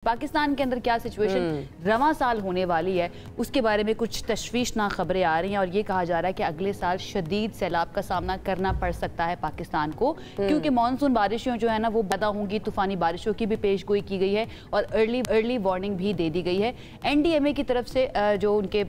पाकिस्तान के अंदर क्या सिचुएशन रवां साल होने वाली है उसके बारे में कुछ तशवीशनाक खबरें आ रही हैं और ये कहा जा रहा है कि अगले साल शदीद सैलाब का सामना करना पड़ सकता है पाकिस्तान को, क्योंकि मानसून बारिशों जो है ना वो पैदा होंगी। तूफानी बारिशों की भी पेशगोई की गई है और अर्ली वार्निंग भी दे दी गई है। NDMA की तरफ से जो उनके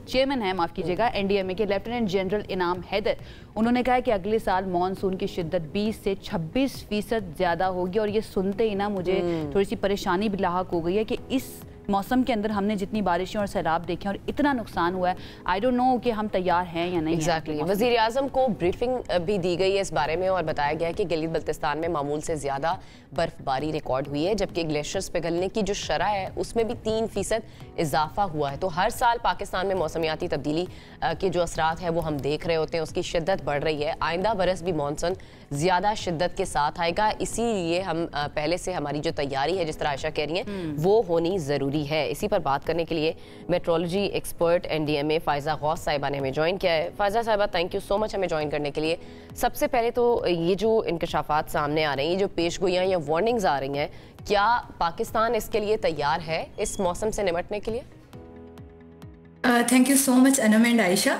चेयरमैन है, माफ़ कीजिएगा, NDMA के लेफ्टिनेंट जनरल इनाम हैदर, उन्होंने कहा है कि अगले साल मानसून की शिद्दत 20 से 26% ज़्यादा होगी। और ये सुनते ही ना मुझे थोड़ी सी परेशानी भी लाहक हो गई है कि इस मौसम के अंदर हमने जितनी बारिशें और सैलाब देखे और इतना नुकसान हुआ है, आई डोंट नो कि हम तैयार हैं या नहीं। एग्जैक्टली वज़ीर आज़म को ब्रीफिंग भी दी गई है इस बारे में और बताया गया है कि गिलगित बल्तिस्तान में मामूल से ज़्यादा बर्फबारी रिकॉर्ड हुई है, जबकि ग्लेशियर्स पिघलने की जो शरह है उसमें भी 3% इजाफा हुआ है। तो हर साल पाकिस्तान में मौसमियाती तब्दीली के जो असरात है वो हम देख रहे होते हैं, उसकी शिद्दत बढ़ रही है। आइंदा बरस भी मानसून ज़्यादा शिद्दत के साथ आएगा, इसीलिए हम पहले से हमारी जो तैयारी है, जिस तरह आयशा कह रही हैं, वो होनी ज़रूरी है। इसी पर बात करने के लिए metrology expert NDMA Faiza Ghaus Sahiba ने हमें ज्वाइन किया है। Faiza Sahiba, thank you so much हमें ज्वाइन करने के लिए। सबसे पहले तो ये जो इंकशाफात सामने आ रही हैं, ये जो पेशगोइयाँ या वार्निंग्स आ रही हैं, क्या पाकिस्तान इसके लिए तैयार है इस मौसम से निपटने के लिए? Thank you so much Anam and Ayesha.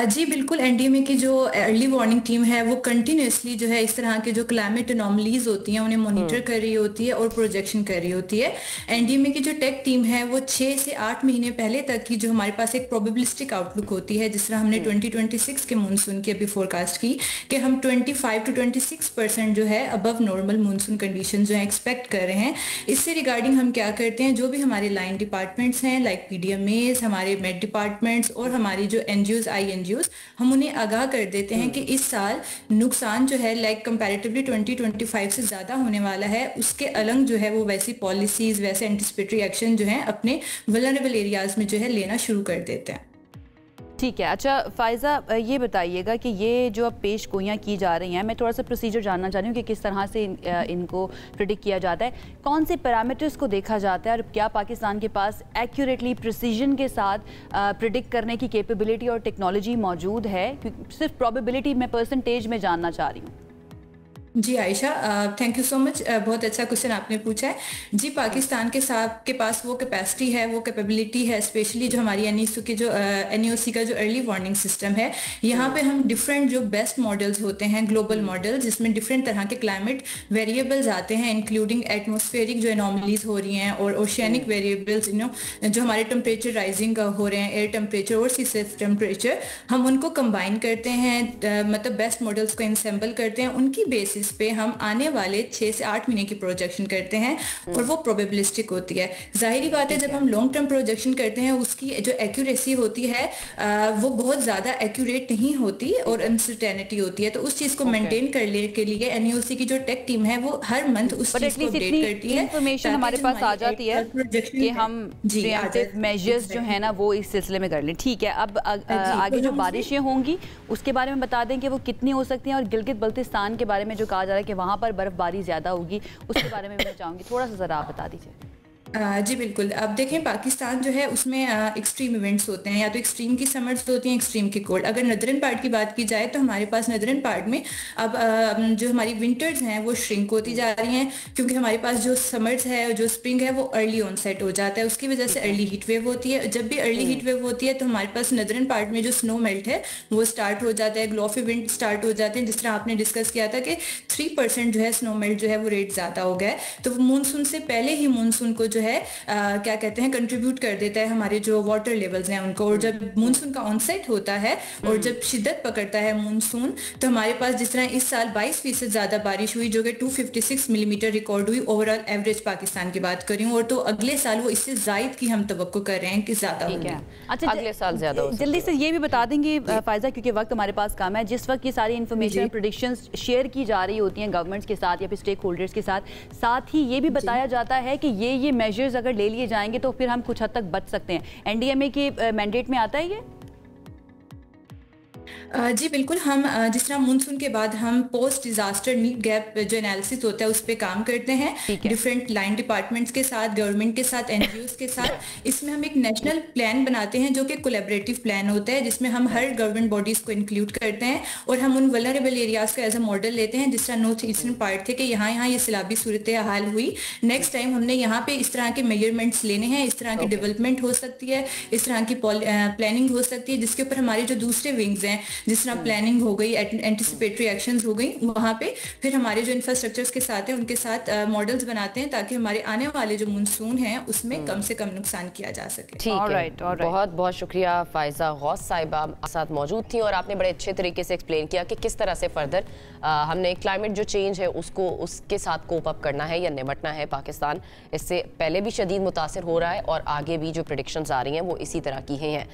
जी बिल्कुल, NDMA की जो अर्ली वार्निंग टीम है वो कंटिन्यूसली जो है इस तरह के जो क्लाइमेट अनोमलीज होती हैं उन्हें मॉनिटर कर रही होती है और प्रोजेक्शन कर रही होती है। NDMA की जो टेक टीम है वो 6 से 8 महीने पहले तक की जो हमारे पास एक प्रोबेबिलिस्टिक आउटलुक होती है, जिस तरह हमने 2026 के मानसून की अभी फोरकास्ट की कि हम 25 to 26% जो है अबव नॉर्मल मानसून कंडीशन जो है एक्सपेक्ट कर रहे हैं। इससे रिगार्डिंग हम क्या करते हैं, जो भी हमारे लाइन डिपार्टमेंट्स हैं लाइक PDMAs, हमारे डिपार्टमेंट्स और हमारी जो NGOs INGOs, हम उन्हें आगाह कर देते हैं कि इस साल नुकसान जो है लाइक कंपैरेटिवली 2025 से ज़्यादा होने वाला है। उसके अलग जो है वो वैसी पॉलिसीज़, वैसे एंटिसिपेटरी एक्शन जो है अपने वल्नरेबल एरियाज़ में जो है लेना शुरू कर देते हैं। ठीक है। अच्छा फ़ायज़ा, ये बताइएगा कि ये जो अब पेश गोइयाँ की जा रही हैं, मैं थोड़ा सा प्रोसीजर जानना चाह रही हूँ कि किस तरह से इनको प्रिडिक्ट किया जाता है, कौन से पैरामीटर्स को देखा जाता है और क्या पाकिस्तान के पास एक्यूरेटली प्रिसीजन के साथ प्रिडिक्ट करने की कैपेबिलिटी और टेक्नोलॉजी मौजूद है? सिर्फ प्रोबेबिलिटी मैं परसेंटेज में जानना चाह रही हूँ। जी Ayesha, thank you so much, बहुत अच्छा क्वेश्चन आपने पूछा है। जी, पाकिस्तान के पास वो कैपेसिटी है, वो कैपेबिलिटी है, स्पेशली जो हमारी NEOC का जो अर्ली वार्निंग सिस्टम है, यहाँ पे हम डिफरेंट जो बेस्ट मॉडल्स होते हैं, ग्लोबल मॉडल, जिसमें डिफरेंट तरह के क्लाइमेट वेरिएबल्स आते हैं, इंक्लूडिंग एटमॉस्फेरिक जो एनोमलीज हो रही हैं और ओशियनिक वेरिएबल्स, जो हमारे टेम्परेचर राइजिंग हो रहे हैं, एयर टेम्परेचर और सी सरफेस टेम्परेचर, हम उनको कंबाइन करते हैं, मतलब बेस्ट मॉडल्स को इंसेंबल करते हैं। उनकी बेसिस पे हम आने वाले 6 से 8 महीने की प्रोजेक्शन करते हैं और वो प्रोबेबिलिस्टिक होती है। जाहिर बात है, जब हम लॉन्ग टर्म प्रोजेक्शन करते हैं उसकी जो एक्यूरेसी होती है वो बहुत ज़्यादा एक्यूरेट नहीं होती और अनसर्टेनिटी होती है। तो उस चीज़ को मेंटेन करने के लिए NEOC की जो टेक टीम है वो हर मंथ उस चीज़ को अपडेट करती है। इंफॉर्मेशन हमारे पास आ जाती है कि हम प्रिवेंटिव मेजर्स जो है ना वो इस सिलसिले में कर लें। ठीक है, अब आगे जो बारिशें होंगी उसके बारे में बता दें कि वो कितनी हो सकती हैं, और गिलगित बल्तिस्तान के बारे में जो कहा जा रहा है कि वहाँ पर बर्फबारी ज़्यादा होगी, उसके बारे में मैं चाहूँगी थोड़ा सा ज़रा आप बता दीजिए। जी बिल्कुल, अब देखें पाकिस्तान जो है उसमें एक्सट्रीम इवेंट्स होते हैं, या तो एक्सट्रीम की समर्स होती हैं, एक्सट्रीम की कोल्ड। अगर नदरन पार्ट की बात की जाए तो हमारे पास नदरन पार्ट में अब जो हमारी विंटर्स हैं वो श्रिंक होती जा रही हैं, क्योंकि हमारे पास जो समर्स है, जो स्प्रिंग है, वो अर्ली ऑनसेट हो जाता है। उसकी वजह से अर्ली हीट वेव होती है। जब भी अर्ली हीट वेव होती है तो हमारे पास नदरन पार्ट में जो स्नो मेल्ट है वो स्टार्ट हो जाता है, ग्लोफी विंड स्टार्ट हो जाते हैं। जिस तरह आपने डिस्कस किया था कि 3% जो है स्नो मेल्ट जो है वो रेट ज़्यादा हो गया है, तो मानसून से पहले ही मानसून को जो है क्या कहते हैं कंट्रीब्यूट कर देता है हमारे जो वाटर लेवल्स हैं उनको। और जब मानसून का ऑनसेट होता है और जब शिद्दत पकड़ता है मानसून, तो हमारे पास जिस तरह इस साल 22% ज़्यादा बारिश हुई, जो कि 256 मिलीमीटर रिकॉर्ड हुई ओवरऑल एवरेज पाकिस्तान की बात कर रही हूँ, और तो अगले साल वो इससे ज़ायद की हम तवक्को कर रहे हैं कि ज़्यादा होगी। अच्छा, अगले साल ज़्यादा जल्दी से ये भी बता देंगे फ़ायज़ा, क्योंकि वक्त हमारे पास कम है, जिस वक्त ये सारी इन्फॉर्मेशन प्रेडिक्शंस शेयर की जा रही होती हैं गवर्नमेंट्स के साथ या फिर स्टेक होल्डर्स के साथ ही ये भी बताया जाता है कि ये मेजर्स अगर ले लिए जाएंगे तो फिर हम कुछ हद तक बच सकते हैं। NDMA के मैंडेट में आता है ये? जी बिल्कुल, हम जिस तरह मानसून के बाद हम पोस्ट डिजास्टर नीड गैप जो एनालिसिस होता है उस पर काम करते हैं डिफरेंट लाइन डिपार्टमेंट्स के साथ, गवर्नमेंट के साथ, एनजीओज के साथ। इसमें हम एक नेशनल प्लान बनाते हैं जो कि कोलैबोरेटिव प्लान होता है, जिसमें हम हर गवर्नमेंट बॉडीज को इंक्लूड करते हैं और हम उन वल्नरेबल एरियाज को एज अ मॉडल लेते हैं। जिस तरह नॉर्थ ईस्टर्न पार्ट थे कि यहाँ ये सैलाबी सूरत हाल हुई, नेक्स्ट टाइम हमने यहाँ पे इस तरह के मेजरमेंट्स लेने हैं, इस तरह की डेवलपमेंट हो सकती है, इस तरह की प्लानिंग हो सकती है, जिसके ऊपर हमारे जो दूसरे विंग्स हैं जिस तरह प्लानिंग हो गई, एंटिसिपेटरी एक्शंस हो गई, वहाँ पे फिर हमारे जो इंफ्रास्ट्रक्चर्स के साथ हैं उनके साथ मॉडल्स बनाते हैं ताकि हमारे आने वाले जो मानसून हैं उसमें कम से कम नुकसान किया जा सके। ठीक है, बहुत बहुत शुक्रिया फायजा गौस साहिबा साथ मौजूद थी और आपने बड़े अच्छे तरीके से एक्सप्लेन किया कि किस तरह से फर्दर हमने क्लाइमेट जो चेंज है उसको उसके साथ कोप अप करना है या निपटना है। पाकिस्तान इससे पहले भी शदीद मुतासिर हो रहा है और आगे भी जो प्रेडिक्शंस आ रही हैं वो इसी तरह की हैं।